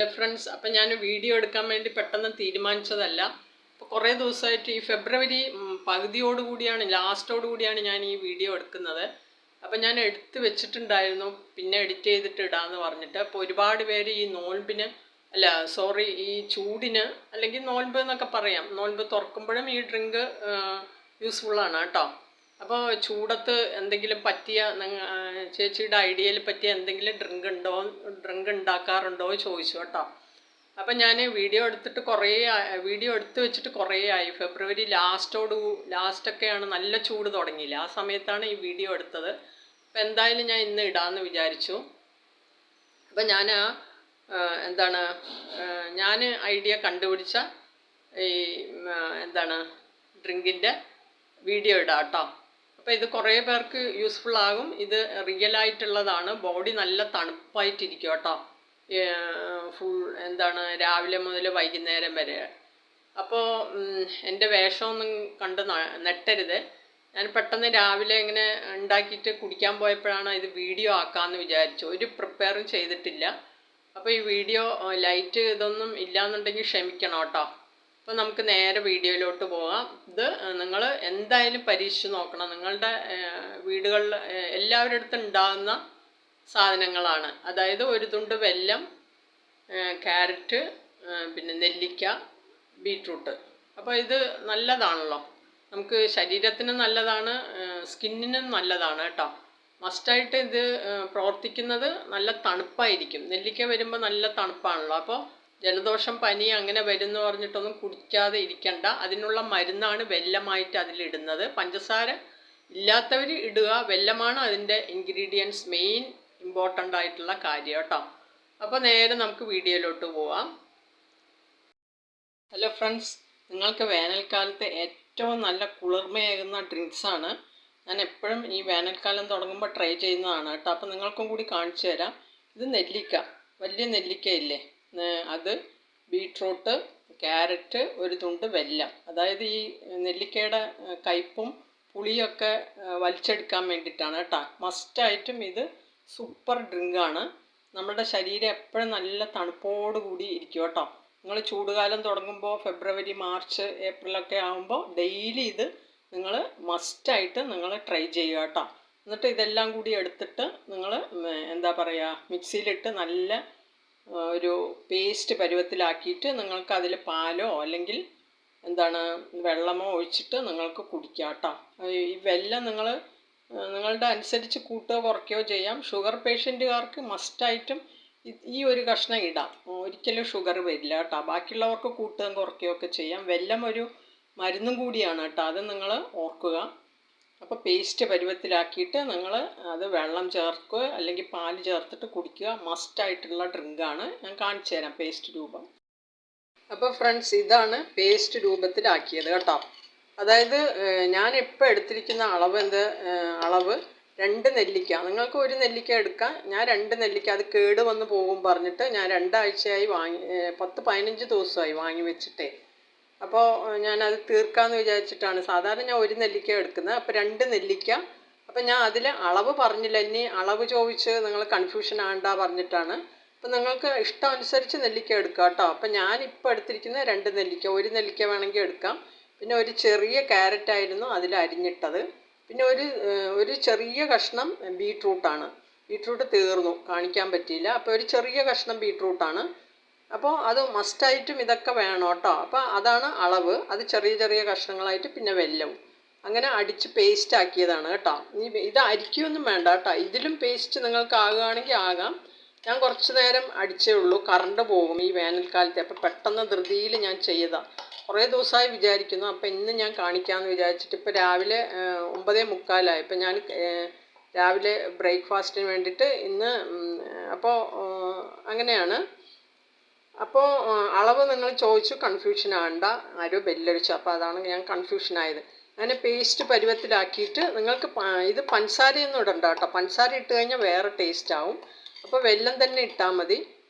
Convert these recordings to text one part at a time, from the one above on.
Friends, അപ്പം ഞാൻ video എടുക്കാൻ വേണ്ടി പെട്ടെന്ന് തീരുമാനിച്ചതല്ല. അപ്പോൾ കുറേ ദിവസമായിട്ട് ഈ ഫെബ്രുവരി പകുതിയോടുകൂടിയാണ്, ലാസ്റ്റോടുകൂടിയാണ് ഞാൻ ഈ വീഡിയോ എടുക്കുന്നത്. അപ്പം ഞാൻ എടുത്ത് വെച്ചിട്ടുണ്ടായിരുന്നു, പിന്നെ എഡിറ്റ് ചെയ്തിട്ട് ഇടാമെന്ന് പറഞ്ഞിട്ട്. അപ്പോൾ ഒരുപാട് പേര് ഈ നോൻപിന് ഈ ചൂടിന്, അല്ലെങ്കിൽ നോൻപ് എന്നൊക്കെ പറയാം, നോൻപ് തുറക്കുമ്പോഴും ഈ ഡ്രിങ്ക് യൂസ്ഫുള്ളാണ് കേട്ടോ. അപ്പോൾ ചൂടത്ത് എന്തെങ്കിലും പറ്റിയ ചേച്ചിയുടെ ഐഡിയയിൽ പറ്റിയ എന്തെങ്കിലും ഡ്രിങ്ക് ഉണ്ടാക്കാറുണ്ടോ ചോദിച്ചു കേട്ടോ. അപ്പം ഞാൻ വീഡിയോ എടുത്ത് വെച്ചിട്ട് കുറേ ആയി. ഫെബ്രുവരി ലാസ്റ്റൊക്കെയാണ് നല്ല ചൂട് തുടങ്ങിയില്ല, ആ സമയത്താണ് ഈ വീഡിയോ എടുത്തത്. അപ്പം എന്തായാലും ഞാൻ ഇന്ന് ഇടാമെന്ന് വിചാരിച്ചു. അപ്പം ഞാൻ ഐഡിയ കണ്ടുപിടിച്ച ഈ ഡ്രിങ്കിൻ്റെ വീഡിയോ ഇടാം കേട്ടോ. അപ്പോൾ ഇത് കുറേ പേർക്ക് യൂസ്ഫുൾ ആകും. ഇത് റിയൽ ആയിട്ടുള്ളതാണ്. ബോഡി നല്ല തണുപ്പായിട്ടിരിക്കും കേട്ടോ. രാവിലെ മുതൽ വൈകുന്നേരം വരെ. അപ്പോൾ എൻ്റെ വേഷമൊന്നും കണ്ട് നെട്ടരുത്. ഞാൻ പെട്ടെന്ന് രാവിലെ ഇങ്ങനെ ഉണ്ടാക്കിയിട്ട് കുടിക്കാൻ പോയപ്പോഴാണ് ഇത് വീഡിയോ ആക്കാമെന്ന് വിചാരിച്ചു. ഒരു പ്രിപ്പയറും ചെയ്തിട്ടില്ല. അപ്പോൾ ഈ വീഡിയോ ലൈറ്റ് ഇതൊന്നും ഇല്ലയെന്നുണ്ടെങ്കിൽ ക്ഷമിക്കണം കേട്ടോ. അപ്പോൾ നമുക്ക് നേരെ വീഡിയോയിലോട്ട് പോകാം. ഇത് നിങ്ങൾ എന്തായാലും പരീക്ഷിച്ച് നോക്കണം. നിങ്ങളുടെ വീടുകളിൽ എല്ലാവരുടെ അടുത്തും ഉണ്ടാകുന്ന സാധനങ്ങളാണ്. അതായത് ഒരു തുണ്ട് വെല്ലം, ക്യാരറ്റ്, പിന്നെ നെല്ലിക്ക, ബീട്രൂട്ട്. അപ്പോൾ ഇത് നല്ലതാണല്ലോ, നമുക്ക് ശരീരത്തിനും നല്ലതാണ്, സ്കിന്നിനും നല്ലതാണ് കേട്ടോ. മസ്റ്റായിട്ട് ഇത് പ്രവർത്തിക്കുന്നത് നല്ല തണുപ്പായിരിക്കും. നെല്ലിക്ക വരുമ്പോൾ നല്ല തണുപ്പാണല്ലോ. അപ്പോൾ ജലദോഷം, പനി അങ്ങനെ വരുമെന്ന് പറഞ്ഞിട്ടൊന്നും കുടിക്കാതെ ഇരിക്കണ്ട. അതിനുള്ള മരുന്നാണ് വെല്ലമായിട്ട് അതിലിടുന്നത്. പഞ്ചസാര ഇല്ലാത്തവർ ഇടുക. വെല്ലമാണ് അതിൻ്റെ ഇൻഗ്രീഡിയൻസ്, മെയിൻ ഇമ്പോർട്ടൻ്റ് ആയിട്ടുള്ള കാര്യം കേട്ടോ. അപ്പോൾ നേരെ നമുക്ക് വീഡിയോയിലോട്ട് പോവാം. ഹലോ ഫ്രണ്ട്സ്, നിങ്ങൾക്ക് വേനൽക്കാലത്ത് ഏറ്റവും നല്ല കുളിർമയേകുന്ന ഡ്രിങ്ക്സാണ് ഞാൻ എപ്പോഴും ഈ വേനൽക്കാലം തുടങ്ങുമ്പോൾ ട്രൈ ചെയ്യുന്നതാണ് കേട്ടോ. അപ്പോൾ നിങ്ങൾക്കും കൂടി കാണിച്ചു തരാം. ഇത് നെല്ലിക്ക, വലിയ നെല്ലിക്ക ഇല്ലേ, അത്, ബീട്രൂട്ട്, ക്യാരറ്റ്, ഒരു തുണ്ട് വെല്ലം. അതായത് ഈ നെല്ലിക്കയുടെ കയ്പും പുളിയൊക്കെ വലിച്ചെടുക്കാൻ വേണ്ടിയിട്ടാണ് കേട്ടോ. മസ്റ്റായിട്ടും ഇത് സൂപ്പർ ഡ്രിങ്കാണ്. നമ്മുടെ ശരീരം എപ്പോഴും നല്ല തണുപ്പോട് കൂടി ഇരിക്കും കേട്ടോ. നിങ്ങൾ ചൂടുകാലം തുടങ്ങുമ്പോൾ ഫെബ്രുവരി, മാർച്ച്, ഏപ്രിലൊക്കെ ആകുമ്പോൾ ഡെയിലി ഇത് നിങ്ങൾ മസ്റ്റായിട്ട് നിങ്ങൾ ട്രൈ ചെയ്യുക കേട്ടോ. എന്നിട്ട് ഇതെല്ലാം കൂടി എടുത്തിട്ട് നിങ്ങൾ മിക്സിയിലിട്ട് നല്ല ഒരു പേസ്റ്റ് പരുവത്തിലാക്കിയിട്ട് നിങ്ങൾക്ക് അതിൽ പാലോ അല്ലെങ്കിൽ വെള്ളമോ ഒഴിച്ചിട്ട് നിങ്ങൾക്ക് കുടിക്കാം കേട്ടോ. ഈ വെല്ലം നിങ്ങളുടെ അനുസരിച്ച് കൂട്ടുകയോ കുറയ്ക്കുകയോ ചെയ്യാം. ഷുഗർ പേഷ്യൻറ്റുകാർക്ക് മസ്റ്റായിട്ടും ഈ ഒരു കഷ്ണം ഇടാം. ഒരിക്കലും ഷുഗർ വരില്ല കേട്ടോ. ബാക്കിയുള്ളവർക്ക് കൂട്ടുകയും കുറയ്ക്കുകയോ ഒക്കെ ചെയ്യാം. വെല്ലം ഒരു മരുന്നും കൂടിയാണ് കേട്ടോ, അത് നിങ്ങൾ ഓർക്കുക. അപ്പോൾ പേസ്റ്റ് പരുവത്തിലാക്കിയിട്ട് നിങ്ങൾ അത് വെള്ളം ചേർക്കുക അല്ലെങ്കിൽ പാൽ ചേർത്തിട്ട് കുടിക്കുക. മസ്റ്റായിട്ടുള്ള ഡ്രിങ്കാണ്. ഞാൻ കാണിച്ചു തരാം പേസ്റ്റ് രൂപം. അപ്പോൾ ഫ്രണ്ട്സ്, ഇതാണ് പേസ്റ്റ് രൂപത്തിലാക്കിയത് കേട്ടോ. അതായത് ഞാൻ ഇപ്പോൾ എടുത്തിരിക്കുന്ന അളവ് 2 നെല്ലിക്ക. നിങ്ങൾക്ക് 1 നെല്ലിക്ക എടുക്കാം. ഞാൻ 2 നെല്ലിക്ക, അത് കേട് വന്ന് പോകും പറഞ്ഞിട്ട് ഞാൻ 2 ആഴ്ചയായി 10-15 ദിവസമായി വാങ്ങി വെച്ചിട്ടേ. അപ്പോൾ ഞാനത് തീർക്കാമെന്ന് വിചാരിച്ചിട്ടാണ്. സാധാരണ ഞാൻ 1 നെല്ലിക്ക എടുക്കുന്നത്. അപ്പോൾ 2 നെല്ലിക്ക. അപ്പം ഞാൻ അതിൽ അളവ് പറഞ്ഞില്ല. ഇനി അളവ് ചോദിച്ച് നിങ്ങൾ കൺഫ്യൂഷൻ ആണ്ടാ പറഞ്ഞിട്ടാണ്. അപ്പം നിങ്ങൾക്ക് ഇഷ്ടം അനുസരിച്ച് നെല്ലിക്ക എടുക്കുക കേട്ടോ. അപ്പം ഞാനിപ്പോൾ എടുത്തിരിക്കുന്നത് 2 നെല്ലിക്ക. 1 നെല്ലിക്ക വേണമെങ്കിൽ എടുക്കാം. പിന്നെ ഒരു ചെറിയ ക്യാരറ്റായിരുന്നു അതിൽ അരിഞ്ഞിട്ടത്. പിന്നെ ഒരു ചെറിയ കഷ്ണം ബീട്രൂട്ടാണ്. ബീട്രൂട്ട് തീർന്നു, കാണിക്കാൻ പറ്റിയില്ല. അപ്പോൾ ഒരു ചെറിയ കഷ്ണം ബീട്രൂട്ടാണ്. അപ്പോൾ അത് മസ്റ്റായിട്ടും ഇതൊക്കെ വേണം കേട്ടോ. അപ്പോൾ അതാണ് അളവ്. അത് ചെറിയ ചെറിയ കഷ്ണങ്ങളായിട്ട്, പിന്നെ വെല്ലവും അങ്ങനെ അടിച്ച് പേസ്റ്റ് ആക്കിയതാണ് കേട്ടോ. ഇത് അരിക്കൊന്നും വേണ്ട കേട്ടോ. ഇതിലും പേസ്റ്റ് നിങ്ങൾക്ക് ആകുകയാണെങ്കിൽ ആകാം. ഞാൻ കുറച്ച് നേരം അടിച്ചേ ഉള്ളൂ, കറണ്ട് പോകും ഈ വേനൽക്കാലത്തെ. അപ്പോൾ പെട്ടെന്ന് ധൃതിയിൽ ഞാൻ ചെയ്തതാണ്. കുറേ ദിവസമായി വിചാരിക്കുന്നു. അപ്പോൾ ഇന്ന് ഞാൻ കാണിക്കാമെന്ന് വിചാരിച്ചിട്ട്. ഇപ്പോൾ രാവിലെ 9:45. ഇപ്പോൾ ഞാൻ രാവിലെ ബ്രേക്ക്ഫാസ്റ്റിന് വേണ്ടിയിട്ട് ഇന്ന് അപ്പോൾ അങ്ങനെയാണ്. അപ്പോൾ അളവ് നിങ്ങൾ ചോദിച്ചു, കൺഫ്യൂഷൻ ആണ്ട. ആരോ ബെല്ലടിച്ചു, അപ്പോൾ അതാണ് ഞാൻ കൺഫ്യൂഷനായത്. അങ്ങനെ പേസ്റ്റ് പരുവത്തിലാക്കിയിട്ട് നിങ്ങൾക്ക് ഇത് പഞ്ചസാരയൊന്നും ഇടണ്ട കേട്ടോ. പഞ്ചസാര ഇട്ട് കഴിഞ്ഞാൽ വേറെ ടേസ്റ്റ് ആവും. അപ്പോൾ വെല്ലം തന്നെ ഇട്ടാൽ മതി.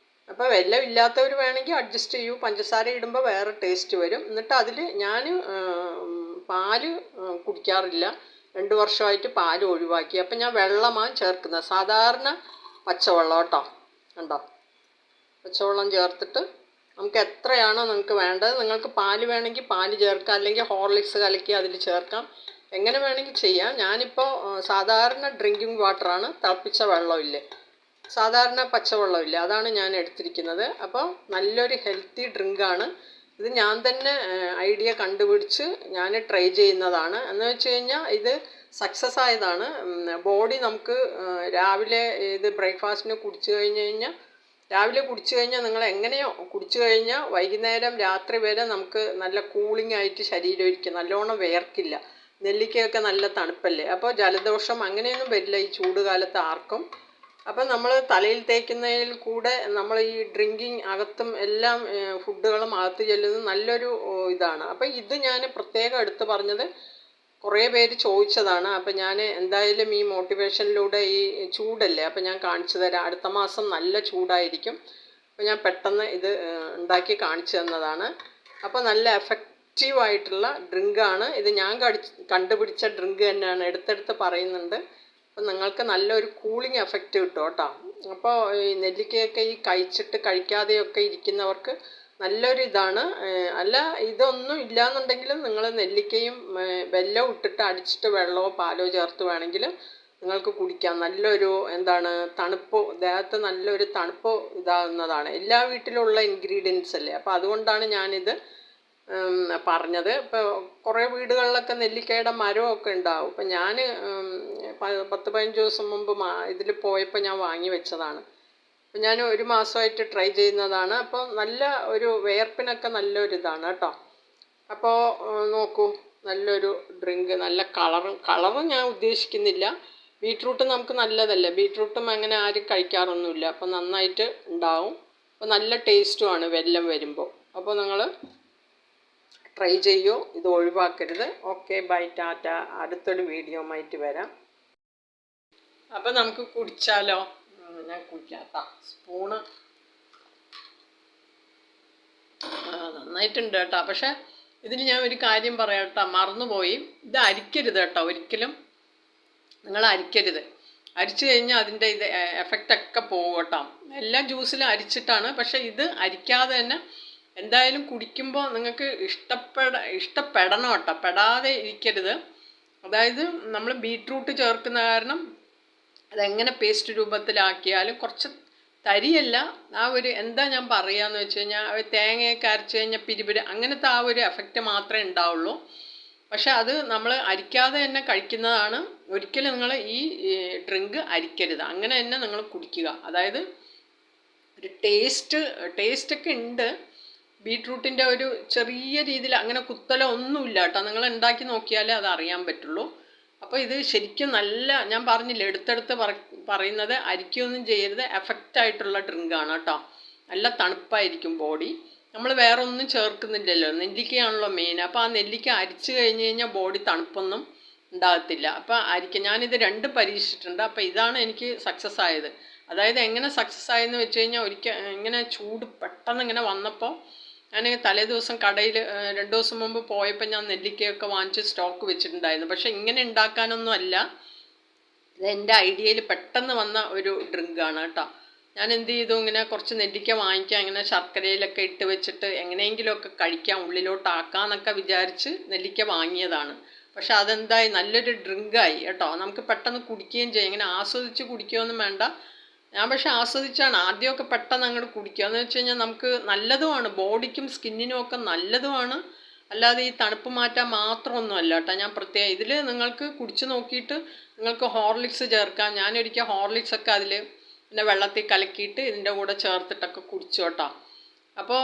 അപ്പോൾ വെല്ലം ഇല്ലാത്തവർ വേണമെങ്കിൽ അഡ്ജസ്റ്റ് ചെയ്യൂ. പഞ്ചസാര ഇടുമ്പോൾ വേറെ ടേസ്റ്റ് വരും. എന്നിട്ട് അതിൽ ഞാൻ പാല് കുടിക്കാറില്ല. 2 വർഷമായിട്ട് പാല് ഒഴിവാക്കി. അപ്പം ഞാൻ വെള്ളമാണ് ചേർക്കുന്നത്, സാധാരണ പച്ചവെള്ളം കേട്ടോ. കണ്ടോ, പച്ചവെള്ളം ചേർത്തിട്ട് നമുക്ക് എത്രയാണോ നിങ്ങൾക്ക് വേണ്ടത്, നിങ്ങൾക്ക് പാല് വേണമെങ്കിൽ പാല് ചേർക്കാം, അല്ലെങ്കിൽ ഹോർലിക്സ് കലക്കി അതിൽ ചേർക്കാം, എങ്ങനെ വേണമെങ്കിൽ ചെയ്യാം. ഞാനിപ്പോൾ സാധാരണ ഡ്രിങ്കിങ് വാട്ടറാണ്, തിളപ്പിച്ച വെള്ളമില്ലേ, സാധാരണ പച്ചവെള്ളമില്ല, അതാണ് ഞാൻ എടുത്തിരിക്കുന്നത്. അപ്പോൾ നല്ലൊരു ഹെൽത്തി ഡ്രിങ്കാണ് ഇത്. ഞാൻ തന്നെ ഐഡിയ കണ്ടുപിടിച്ച് ഞാൻ ട്രൈ ചെയ്യുന്നതാണ്. എന്ന് വെച്ച് കഴിഞ്ഞാൽ ഇത് സക്സസ് ആയതാണ്. ബോഡി നമുക്ക് രാവിലെ ഇത് ബ്രേക്ക്ഫാസ്റ്റിന് കുടിച്ചു കഴിഞ്ഞാൽ രാവിലെ കുടിച്ചു കഴിഞ്ഞാൽ നിങ്ങൾ എങ്ങനെയോ കുടിച്ചു കഴിഞ്ഞാൽ വൈകുന്നേരം രാത്രി വരെ നമുക്ക് നല്ല കൂളിംഗ് ആയിട്ട് ശരീരം ഇരിക്കും, നല്ലോണം വിയർക്കില്ല. നെല്ലിക്കയൊക്കെ നല്ല തണുപ്പല്ലേ, അപ്പോൾ ജലദോഷം അങ്ങനെയൊന്നും വരില്ല ഈ ചൂട് കാലത്ത് ആർക്കും. അപ്പം നമ്മൾ തലയിൽ തേക്കുന്നതിൽ കൂടെ നമ്മൾ ഈ ഡ്രിങ്കിങ് അകത്തും എല്ലാം ഫുഡുകളും അകത്ത് ചെല്ലുന്നത് നല്ലൊരു ഇതാണ്. അപ്പം ഇത് ഞാൻ പ്രത്യേകം എടുത്ത് പറഞ്ഞത് കുറേ പേര് ചോദിച്ചതാണ്. അപ്പം ഞാൻ എന്തായാലും ഈ മോട്ടിവേഷനിലൂടെ ഈ ചൂടല്ലേ, അപ്പം ഞാൻ കാണിച്ചു തരാം. അടുത്ത മാസം നല്ല ചൂടായിരിക്കും, അപ്പോൾ ഞാൻ പെട്ടെന്ന് ഇത് ഉണ്ടാക്കി കാണിച്ചു തന്നതാണ്. അപ്പോൾ നല്ല എഫക്റ്റീവായിട്ടുള്ള ഡ്രിങ്കാണ് ഇത്. ഞാൻ കണ്ടുപിടിച്ച ഡ്രിങ്ക് തന്നെയാണ്, എടുത്തെടുത്ത് പറയുന്നുണ്ട്. അപ്പം നിങ്ങൾക്ക് നല്ലൊരു കൂളിംഗ് എഫക്റ്റ് കിട്ടും കേട്ടോ. അപ്പോൾ ഈ നെല്ലിക്കയൊക്കെ ഈ കഴിക്കാതെയൊക്കെ ഇരിക്കുന്നവർക്ക് നല്ലൊരു ഇതാണ്. അല്ല ഇതൊന്നും ഇല്ലയെന്നുണ്ടെങ്കിലും നിങ്ങൾ നെല്ലിക്കയും വെല്ലവും ഇട്ടിട്ട് അടിച്ചിട്ട് വെള്ളമോ പാലോ ചേർത്ത് വേണമെങ്കിൽ നിങ്ങൾക്ക് കുടിക്കാം. നല്ലൊരു എന്താണ് തണുപ്പ്, ദേഹത്ത് നല്ലൊരു തണുപ്പ് ഇതാകുന്നതാണ്. എല്ലാ വീട്ടിലുള്ള ഇൻഗ്രീഡിയൻസ് അല്ലേ, അപ്പോൾ അതുകൊണ്ടാണ് ഞാനിത് പറഞ്ഞത്. ഇപ്പോൾ കുറേ വീടുകളിലൊക്കെ നെല്ലിക്കയുടെ മരമൊക്കെ ഉണ്ടാവും. ഇപ്പം ഞാൻ 10-15 ദിവസം മുമ്പ് ഇതിൽ പോയപ്പോൾ ഞാൻ വാങ്ങി വെച്ചതാണ്. അപ്പം ഞാൻ 1 മാസമായിട്ട് ട്രൈ ചെയ്യുന്നതാണ്. അപ്പോൾ നല്ല ഒരു വിയർപ്പിനൊക്കെ നല്ലൊരു ഇതാണ് കേട്ടോ. അപ്പോൾ നോക്കൂ, നല്ലൊരു ഡ്രിങ്ക്, നല്ല കളറും ഞാൻ ഉദ്ദേശിക്കുന്നില്ല. ബീറ്റ്റൂട്ട് നമുക്ക് നല്ലതല്ലേ, ബീറ്റ്റൂട്ടും അങ്ങനെ ആരും കഴിക്കാറൊന്നുമില്ല, അപ്പോൾ നന്നായിട്ട് ഉണ്ടാവും. അപ്പോൾ നല്ല ടേസ്റ്റുമാണ് വെല്ലം വരുമ്പോൾ. അപ്പോൾ നിങ്ങൾ ട്രൈ ചെയ്യൂ, ഇത് ഒഴിവാക്കരുത്. Okay, bye, Tata. അടുത്തൊരു വീഡിയോയുമായിട്ട് വരാം. അപ്പം നമുക്ക് കുടിച്ചാലോ? ഞാൻ കുടിക്കാത്ത സ്പൂണ് നന്നായിട്ടുണ്ട് കേട്ടോ. പക്ഷേ ഇതിന് ഞാൻ ഒരു കാര്യം പറയാം കേട്ടോ, മറന്നുപോയി. ഇത് അരിക്കരുത് കേട്ടോ, ഒരിക്കലും നിങ്ങൾ അരിക്കരുത്. അരിച്ചു കഴിഞ്ഞാൽ അതിൻ്റെ ഇത് എഫക്റ്റൊക്കെ പോകും കേട്ടോ. എല്ലാ ജ്യൂസിലും അരിച്ചിട്ടാണ്, പക്ഷേ ഇത് അരിക്കാതെ തന്നെ എന്തായാലും കുടിക്കുമ്പോൾ നിങ്ങൾക്ക് ഇഷ്ടപ്പെടണം കേട്ടോ, പെടാതെ ഇരിക്കരുത്. അതായത് നമ്മൾ ബീറ്റ്റൂട്ട് ചേർക്കുന്ന കാരണം അതെങ്ങനെ പേസ്റ്റ് രൂപത്തിലാക്കിയാലും കുറച്ച് തരിയല്ല, ആ ഒരു എന്താ ഞാൻ പറയുകയെന്ന് വെച്ച് കഴിഞ്ഞാൽ തേങ്ങയൊക്കെ അരച്ച് കഴിഞ്ഞാൽ പിരിപിരി അങ്ങനത്തെ ആ ഒരു എഫക്റ്റ് മാത്രമേ ഉണ്ടാവുള്ളൂ. പക്ഷെ അത് നമ്മൾ അരിക്കാതെ തന്നെ കഴിക്കുന്നതാണ്. ഒരിക്കലും നിങ്ങൾ ഈ ഡ്രിങ്ക് അരിക്കരുത്, അങ്ങനെ തന്നെ നിങ്ങൾ കുടിക്കുക. അതായത് ഒരു ടേസ്റ്റൊക്കെ ഉണ്ട്. ബീറ്റ്റൂട്ടിൻ്റെ ഒരു ചെറിയ രീതിയിൽ അങ്ങനെ കുത്തലോ ഒന്നുമില്ല കേട്ടോ. നിങ്ങൾ ഉണ്ടാക്കി നോക്കിയാലേ അത് അറിയാൻ പറ്റുള്ളൂ. അപ്പോൾ ഇത് ശരിക്കും നല്ല, ഞാൻ പറഞ്ഞില്ല എടുത്തെടുത്ത് പറയുന്നത്, അരിക്കൊന്നും ചെയ്യരുത്, എഫക്റ്റായിട്ടുള്ള ഡ്രിങ്കാണ് കേട്ടോ. നല്ല തണുപ്പായിരിക്കും ബോഡി. നമ്മൾ വേറെ ഒന്നും ചേർക്കുന്നില്ലല്ലോ, നെല്ലിക്കയാണല്ലോ മെയിൻ. അപ്പോൾ ആ നെല്ലിക്ക അരിച്ചു കഴിഞ്ഞ് കഴിഞ്ഞാൽ ബോഡി തണുപ്പൊന്നും ഉണ്ടാകത്തില്ല. അപ്പോൾ ഞാനിത് 2 പരീക്ഷിച്ചിട്ടുണ്ട്. അപ്പോൾ ഇതാണ് എനിക്ക് സക്സസ് ആയത്. അതായത് എങ്ങനെ സക്സസ് ആയെന്ന് വെച്ച് കഴിഞ്ഞാൽ ഇങ്ങനെ ചൂട് പെട്ടെന്ന് ഇങ്ങനെ വന്നപ്പോൾ ഞാൻ തലേ ദിവസം കടയിൽ 2 ദിവസം മുമ്പ് പോയപ്പോൾ ഞാൻ നെല്ലിക്കയൊക്കെ വാങ്ങിച്ച് സ്റ്റോക്ക് വെച്ചിട്ടുണ്ടായിരുന്നു. പക്ഷേ ഇങ്ങനെ ഉണ്ടാക്കാനൊന്നും അല്ല, ഇത് എൻ്റെ ഐഡിയയിൽ പെട്ടെന്ന് വന്ന ഒരു ഡ്രിങ്കാണ് കേട്ടോ. ഞാൻ എന്ത് ചെയ്തു, ഇങ്ങനെ കുറച്ച് നെല്ലിക്ക വാങ്ങിക്കാം, ഇങ്ങനെ ശർക്കരയിലൊക്കെ ഇട്ട് വെച്ചിട്ട് എങ്ങനെയെങ്കിലുമൊക്കെ കഴിക്കാം, ഉള്ളിലോട്ടാക്കാമെന്നൊക്കെ വിചാരിച്ച് നെല്ലിക്ക വാങ്ങിയതാണ്. പക്ഷെ അതെന്തായി, നല്ലൊരു ഡ്രിങ്കായി കേട്ടോ. നമുക്ക് പെട്ടെന്ന് കുടിക്കുകയും ചെയ്യാം, ഇങ്ങനെ ആസ്വദിച്ച് കുടിക്കുകയൊന്നും വേണ്ട. ഞാൻ പക്ഷെ ആസ്വദിച്ചാണ് ആദ്യമൊക്കെ പെട്ടെന്ന് അങ്ങോട്ട് കുടിക്കുക. എന്ന് വെച്ച് കഴിഞ്ഞാൽ നമുക്ക് നല്ലതുമാണ്, ബോഡിക്കും സ്കിന്നിനും ഒക്കെ നല്ലതുമാണ്. അല്ലാതെ ഈ തണുപ്പ് മാറ്റാൻ മാത്രമൊന്നും അല്ല കേട്ടോ. ഞാൻ പ്രത്യേകം ഇതിൽ നിങ്ങൾക്ക് കുടിച്ച് നോക്കിയിട്ട് നിങ്ങൾക്ക് ഹോർലിക്സ് ചേർക്കാം. ഞാനൊരിക്കൽ ഹോർലിക്സൊക്കെ അതിൽ പിന്നെ വെള്ളത്തിൽ കലക്കിയിട്ട് ഇതിൻ്റെ കൂടെ ചേർത്തിട്ടൊക്കെ കുടിച്ചു കേട്ടോ. അപ്പോൾ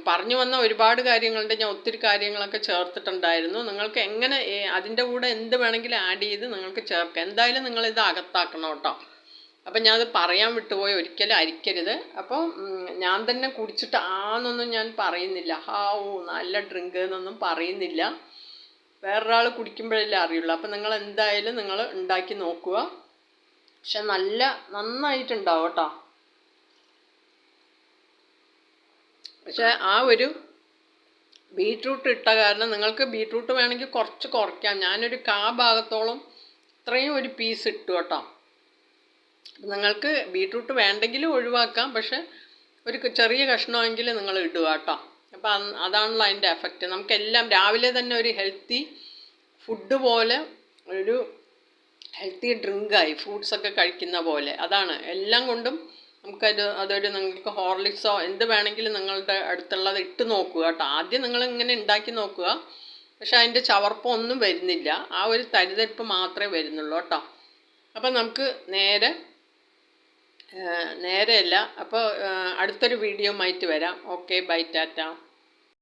പറഞ്ഞു വന്ന ഒരുപാട് കാര്യങ്ങളുണ്ട്, ഞാൻ ഒത്തിരി കാര്യങ്ങളൊക്കെ ചേർത്തിട്ടുണ്ടായിരുന്നു. നിങ്ങൾക്ക് എങ്ങനെ അതിൻ്റെ കൂടെ എന്ത് വേണമെങ്കിലും ആഡ് ചെയ്ത് നിങ്ങൾക്ക് ചേർക്കാം. എന്തായാലും നിങ്ങളിത് അകത്താക്കണം കേട്ടോ. അപ്പം ഞാനത് പറയാൻ വിട്ടുപോയി, ഒരിക്കലും അരിക്കരുത്. അപ്പോൾ ഞാൻ തന്നെ കുടിച്ചിട്ട് ആന്നൊന്നും ഞാൻ പറയുന്നില്ല, നല്ല ഡ്രിങ്ക് എന്നൊന്നും പറയുന്നില്ല. വേറൊരാൾ കുടിക്കുമ്പോഴല്ലേ അറിയുള്ളൂ. അപ്പം നിങ്ങൾ എന്തായാലും നിങ്ങൾ ഉണ്ടാക്കി നോക്കുക. പക്ഷെ നന്നായിട്ടുണ്ടാവും കേട്ടോ. പക്ഷെ ആ ഒരു ബീറ്റ്റൂട്ട് ഇട്ട കാരണം നിങ്ങൾക്ക് ബീറ്റ്റൂട്ട് വേണമെങ്കിൽ കുറച്ച് കുറയ്ക്കാം. ഞാനൊരു ഭാഗത്തോളം ഇത്രയും ഒരു പീസ് ഇട്ടു കേട്ടോ. നിങ്ങൾക്ക് ബീറ്റ്റൂട്ട് വേണ്ടെങ്കിലും ഒഴിവാക്കാം. പക്ഷെ ഒരു ചെറിയ കഷ്ണമെങ്കിൽ നിങ്ങൾ ഇടുക കേട്ടോ. അപ്പം അതാണല്ലോ അതിൻ്റെ എഫക്റ്റ്. നമുക്കെല്ലാം രാവിലെ തന്നെ ഒരു ഹെൽത്തി ഫുഡ് പോലെ, ഒരു ഹെൽത്തി ഡ്രിങ്കായി, ഫ്രൂട്ട്സൊക്കെ കഴിക്കുന്ന പോലെ. അതാണ് എല്ലാം കൊണ്ടും അതൊരു നിങ്ങൾക്ക് ഹോർലിക്സോ എന്ത് വേണമെങ്കിലും നിങ്ങളുടെ അടുത്തുള്ളത് ഇട്ട് നോക്കുക കേട്ടോ. ആദ്യം നിങ്ങളിങ്ങനെ ഉണ്ടാക്കി നോക്കുക. പക്ഷെ അതിൻ്റെ ചവർപ്പൊന്നും വരുന്നില്ല, ആ ഒരു തരിതരിപ്പ് മാത്രമേ വരുന്നുള്ളൂ കേട്ടോ. അപ്പം നമുക്ക് നേരെയല്ല. അപ്പോൾ അടുത്തൊരു വീഡിയോ ആയിട്ട് വരാം. Okay, bye, Tata.